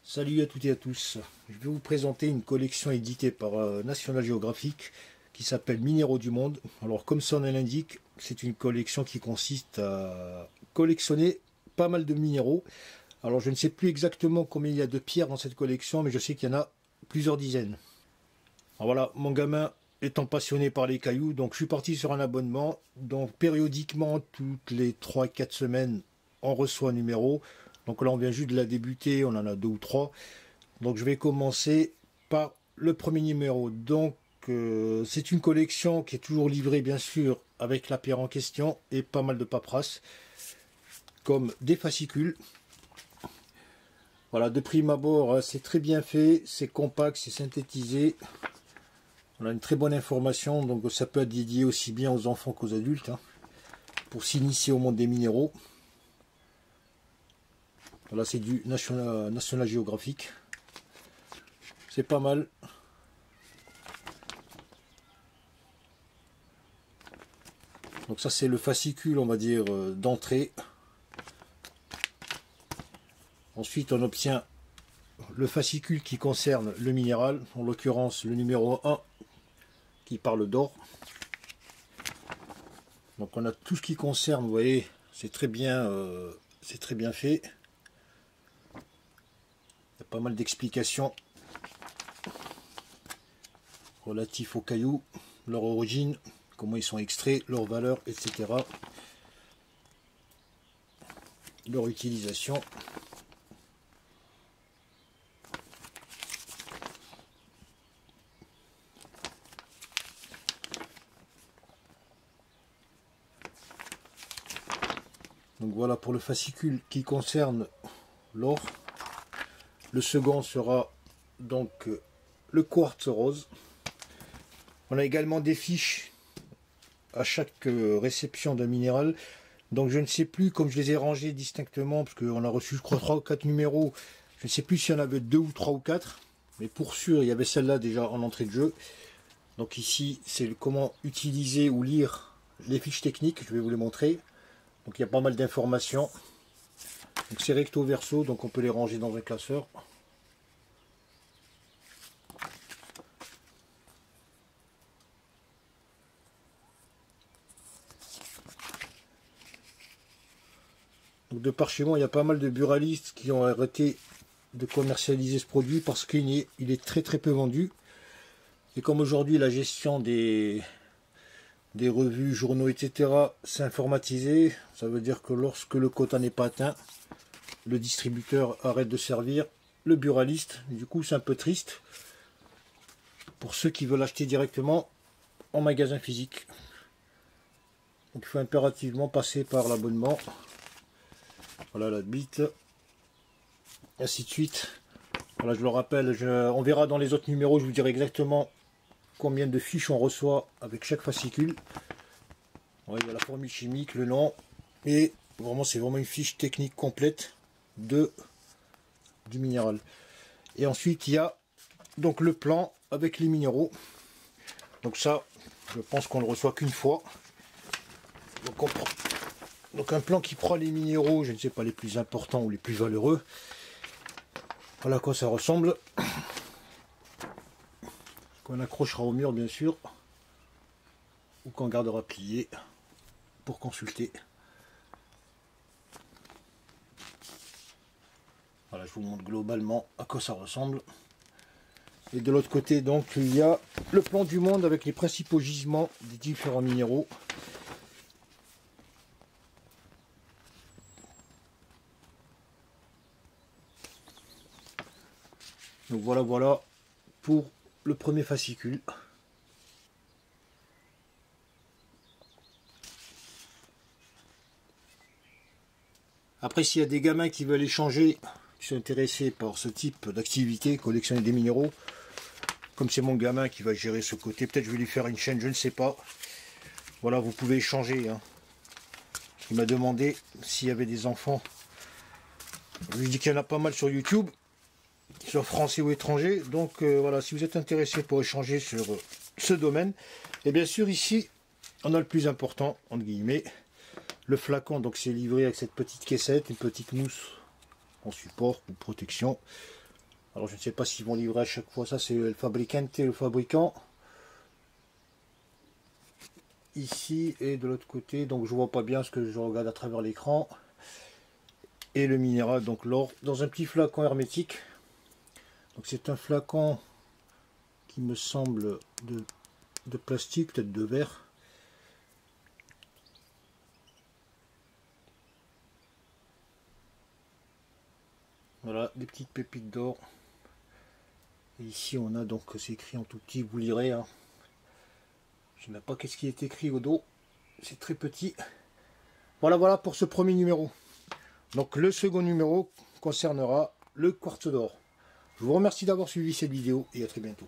Salut à toutes et à tous. Je vais vous présenter une collection éditée par National Geographic qui s'appelle Minéraux du Monde. Alors comme son nom l'indique, c'est une collection qui consiste à collectionner pas mal de minéraux. Alors je ne sais plus exactement combien il y a de pierres dans cette collection, mais je sais qu'il y en a plusieurs dizaines. Alors voilà, mon gamin étant passionné par les cailloux, donc je suis parti sur un abonnement. Donc périodiquement, toutes les 3-4 semaines, on reçoit un numéro. Donc là, on vient juste de la débuter, on en a 2 ou 3. Donc je vais commencer par le premier numéro. Donc c'est une collection qui est toujours livrée, bien sûr, avec la pierre en question et pas mal de paperasse, comme des fascicules. Voilà, de prime abord, c'est très bien fait, c'est compact, c'est synthétisé. On a une très bonne information, donc ça peut être dédié aussi bien aux enfants qu'aux adultes, hein, pour s'initier au monde des minéraux. Voilà, c'est du National Geographic. C'est pas mal. Donc ça c'est le fascicule, on va dire, d'entrée. Ensuite on obtient le fascicule qui concerne le minéral, en l'occurrence le numéro 1 qui parle d'or. Donc on a tout ce qui concerne, vous voyez, c'est très bien fait. Il y a pas mal d'explications relatives aux cailloux, leur origine, comment ils sont extraits, leur valeur, etc. Leur utilisation. Donc voilà pour le fascicule qui concerne l'or. Le second sera donc le quartz rose. On a également des fiches à chaque réception d'un minéral. Donc je ne sais plus, comme je les ai rangés distinctement, parce qu'on a reçu je crois 3 ou 4 numéros. Je ne sais plus s'il y en avait 2 ou 3 ou 4. Mais pour sûr, il y avait celle-là déjà en entrée de jeu. Donc ici, c'est comment utiliser ou lire les fiches techniques. Je vais vous les montrer. Donc il y a pas mal d'informations. Donc c'est recto verso, donc on peut les ranger dans un classeur. Donc de par chez moi, il y a pas mal de buralistes qui ont arrêté de commercialiser ce produit parce qu'il est très peu vendu. Et comme aujourd'hui la gestion des revues, journaux, etc. c'est informatisé, ça veut dire que lorsque le quota n'est pas atteint, le distributeur arrête de servir le buraliste. Du coup c'est un peu triste pour ceux qui veulent acheter directement en magasin physique. Donc il faut impérativement passer par l'abonnement. Voilà la bite, ainsi de suite. Voilà, je le rappelle, on verra dans les autres numéros, je vous dirai exactement combien de fiches on reçoit avec chaque fascicule. Ouais, il y a la formule chimique, le nom, et vraiment c'est vraiment une fiche technique complète du minéral. Et ensuite il y a donc le plan avec les minéraux. Donc ça, je pense qu'on le reçoit qu'une fois. Donc on prend un plan qui prend les minéraux, je ne sais pas, les plus importants ou les plus valeureux. Voilà à quoi ça ressemble. Qu'on accrochera au mur bien sûr, ou qu'on gardera plié pour consulter. Voilà, je vous montre globalement à quoi ça ressemble. Et de l'autre côté donc il y a le plan du monde avec les principaux gisements des différents minéraux. Donc voilà pour le premier fascicule. Après, s'il y a des gamins qui veulent échanger, qui sont intéressés par ce type d'activité, collectionner des minéraux, comme c'est mon gamin qui va gérer ce côté, peut-être je vais lui faire une chaîne, je ne sais pas. Voilà, vous pouvez échanger, hein. Il m'a demandé s'il y avait des enfants. Je lui dis qu'il y en a pas mal sur YouTube, qu'ils soient français ou étrangers. Donc voilà, si vous êtes intéressé pour échanger sur ce domaine, et bien sûr ici, on a le plus important, entre guillemets, le flacon. Donc c'est livré avec cette petite caissette, une petite mousse en support ou protection. Alors je ne sais pas s'ils vont livrer à chaque fois, ça c'est le fabricante et le fabricant. Ici et de l'autre côté, donc je vois pas bien ce que je regarde à travers l'écran. Et le minéral, donc l'or, dans un petit flacon hermétique. Donc c'est un flacon qui me semble de plastique, peut-être de verre. Voilà, des petites pépites d'or. Et ici on a donc, c'est écrit en tout petit, vous lirez. Hein. Je ne sais même pas qu'est-ce qui est écrit au dos. C'est très petit. Voilà pour ce premier numéro. Donc le second numéro concernera le quartz d'or. Je vous remercie d'avoir suivi cette vidéo et à très bientôt.